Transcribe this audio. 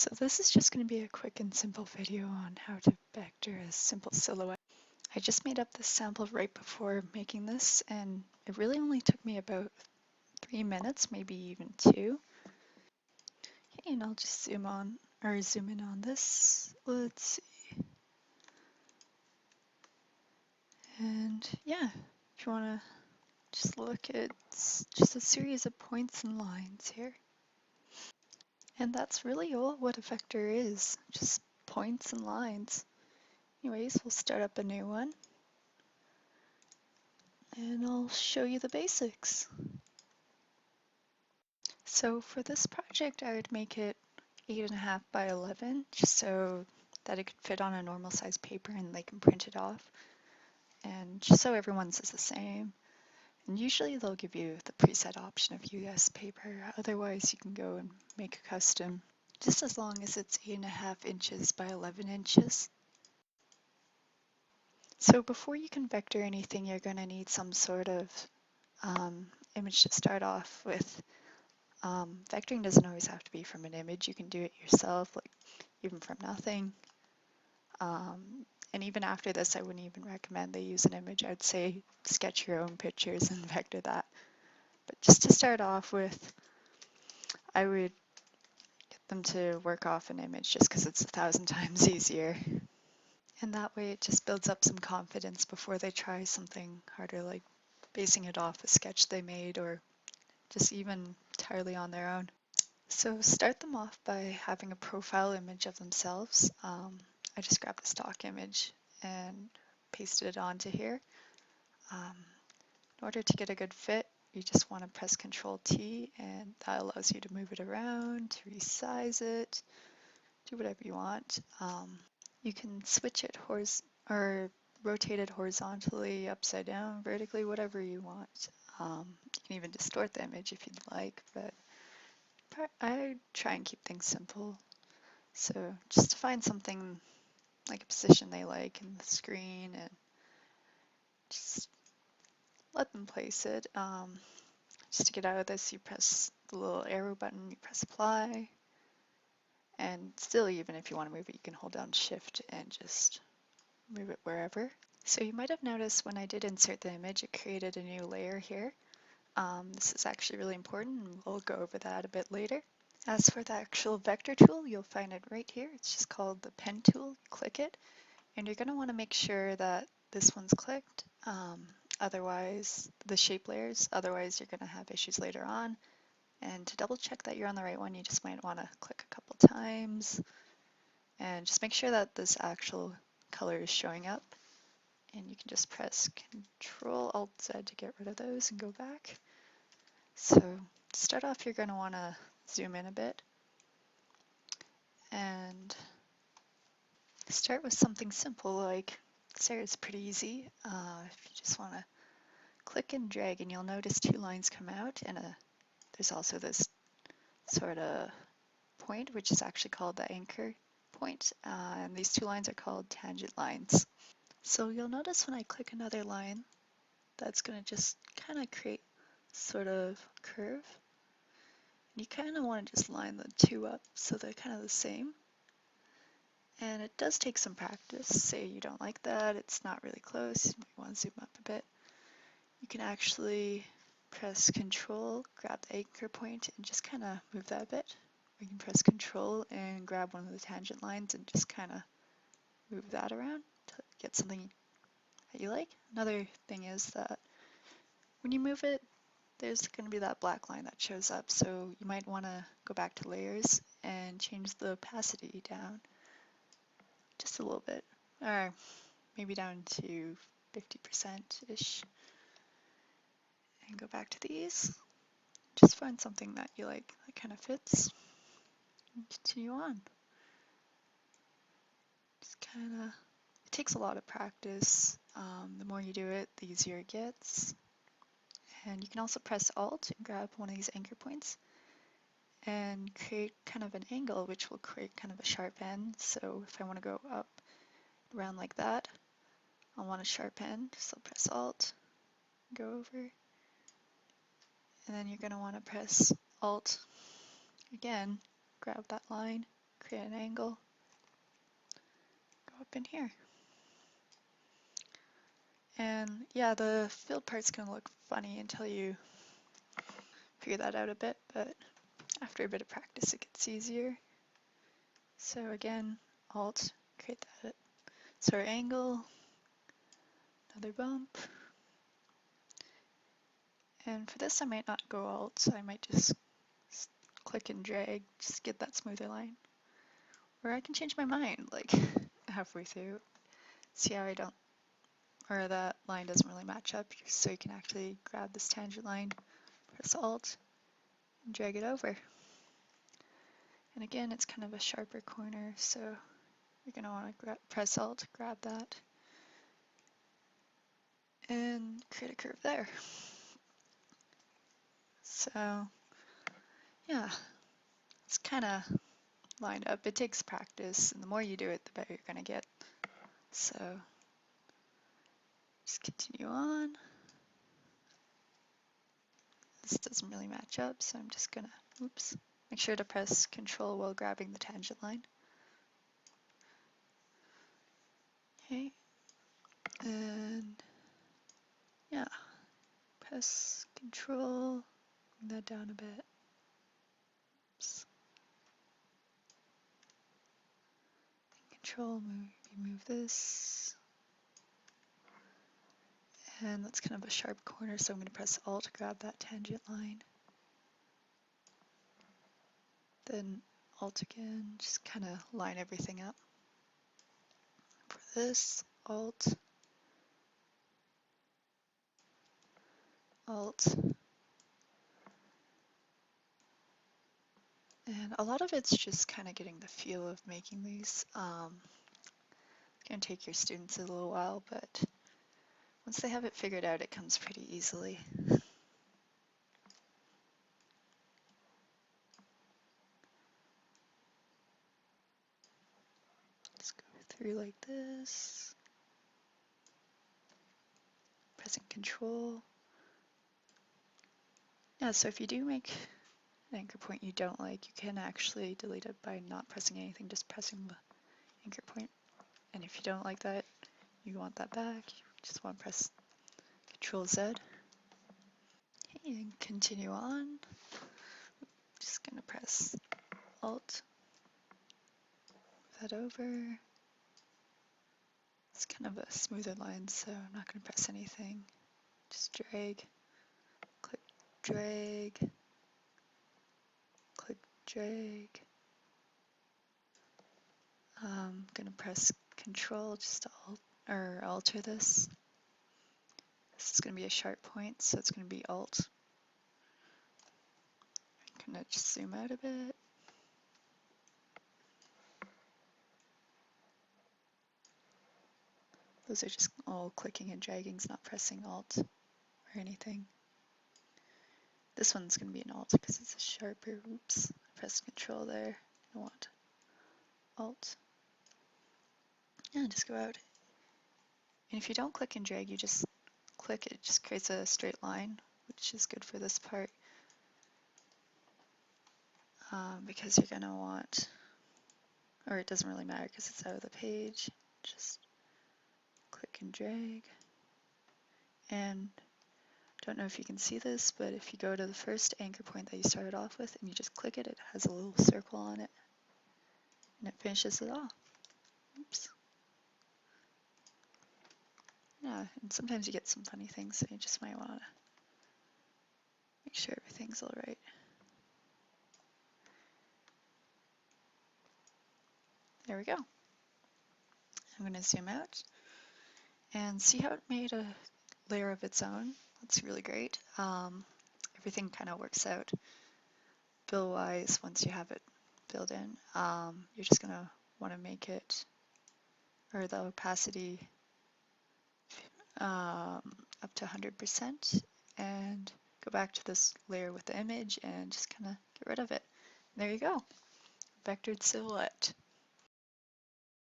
So this is just going to be a quick and simple video on how to vector a simple silhouette. I just made up this sample right before making this, and it really only took me about 3 minutes, maybe even 2. Okay, and I'll just zoom in on this. Let's see. And yeah, if you want to just look at just a series of points and lines here. And that's really all what a vector is, just points and lines. Anyways, we'll start up a new one. And I'll show you the basics. So for this project, I would make it 8.5 by 11, just so that it could fit on a normal size paper and they can print it off. And just so everyone's is the same. And usually they'll give you the preset option of US paper. Otherwise, you can go and make a custom, just as long as it's 8.5 inches by 11 inches. So before you can vector anything, you're going to need some sort of image to start off with. Vectoring doesn't always have to be from an image. You can do it yourself, like even from nothing. And even after this, I wouldn't even recommend they use an image. I'd say sketch your own pictures and vector that. But just to start off with, I would get them to work off an image just because it's 1,000 times easier. And that way it just builds up some confidence before they try something harder, like basing it off a sketch they made or just even entirely on their own. So start them off by having a profile image of themselves. I just grabbed the stock image and pasted it onto here. In order to get a good fit, you just want to press Control T, and that allows you to move it around, to resize it, do whatever you want. You can switch it or rotate it horizontally, upside down, vertically, whatever you want. You can even distort the image if you'd like, but I try and keep things simple. So just to find something like a position they like in the screen and just let them place it. Just to get out of this, you press the little arrow button, you press apply, and still, even if you want to move it, you can hold down shift and just move it wherever. So you might have noticed when I did insert the image, it created a new layer here. This is actually really important, and we'll go over that a bit later. As for the actual vector tool, you'll find it right here. It's just called the pen tool. Click it, and you're going to want to make sure that this one's clicked. Otherwise, the shape layers, otherwise you're going to have issues later on. And to double check that you're on the right one, you just might want to click a couple times and just make sure that this actual color is showing up. And you can just press Control-Alt-Z to get rid of those and go back. So to start off, you're going to want to zoom in a bit and start with something simple like it's pretty easy. If you just want to click and drag, and you'll notice 2 lines come out, and there's also this sort of point, which is actually called the anchor point, and these 2 lines are called tangent lines. So you'll notice when I click another line, that's going to just kind of create sort of curve. You kind of want to just line the 2 up so they're kind of the same. And it does take some practice. Say you don't like that, it's not really close, you might want to zoom up a bit. You can actually press Control, grab the anchor point, and just kind of move that a bit. Or you can press Control and grab one of the tangent lines and just kind of move that around to get something that you like. Another thing is that when you move it, there's going to be that black line that shows up, so you might want to go back to layers and change the opacity down just a little bit, or maybe down to 50%-ish, and go back to these. Just find something that you like that kind of fits and continue on. Just kind of, it takes a lot of practice. The more you do it, the easier it gets. And you can also press Alt and grab one of these anchor points and create kind of an angle, which will create kind of a sharp end. So if I want to go up around like that, I want a sharp end, so press Alt, go over, and then you're going to want to press Alt again, grab that line, create an angle, go up in here. And yeah, the field part's gonna look funny until you figure that out a bit, but after a bit of practice it gets easier. So again, Alt, create that. So our angle, another bump. And for this I might not go Alt, so I might just click and drag, just get that smoother line. Or I can change my mind like halfway through. See how I don't, or that line doesn't really match up, so you can actually grab this tangent line, press Alt, and drag it over. And again, it's kind of a sharper corner, so you're going to want to press Alt, grab that, and create a curve there. So yeah, it's kind of lined up. It takes practice, and the more you do it, the better you're going to get. So just continue on. This doesn't really match up, so I'm just going to, oops, make sure to press Control while grabbing the tangent line. Okay, and yeah, press Control, bring that down a bit. Oops. Control, move this. And that's kind of a sharp corner, so I'm going to press Alt to grab that tangent line. Then Alt again, just kind of line everything up. For this, Alt, Alt. And a lot of it's just kind of getting the feel of making these. It's going to take your students a little while, but once they have it figured out, it comes pretty easily. Just go through like this, pressing Control. Yeah, so if you do make an anchor point you don't like, you can actually delete it by not pressing anything, just pressing the anchor point. And if you don't like that, you want that back, you just want to press Control Z. Okay, and continue on. Just gonna press Alt, move that over. It's kind of a smoother line, so I'm not gonna press anything. Just drag, click, drag, click, drag. I'm gonna press Control just to alter this. This is gonna be a sharp point, so it's gonna be Alt. I'm gonna just zoom out a bit. Those are just all clicking and dragging, it's not pressing Alt or anything. This one's going to be an Alt because it's a sharper, oops, I pressed Control there, I want Alt. Yeah, just go out. And if you don't click and drag, you just click, it just creates a straight line, which is good for this part. Because you're going to want, or it doesn't really matter because it's out of the page, just click and drag. And don't know if you can see this, but if you go to the first anchor point that you started off with and you just click it, it has a little circle on it and it finishes it off. Oops. Yeah, and sometimes you get some funny things, so you just might want to make sure everything's all right. There we go. I'm going to zoom out and see how it made a layer of its own. That's really great. Everything kind of works out fill-wise once you have it filled in. You're just going to want to make it, or the opacity up to 100% and go back to this layer with the image and just kind of get rid of it. And there you go, vectored silhouette.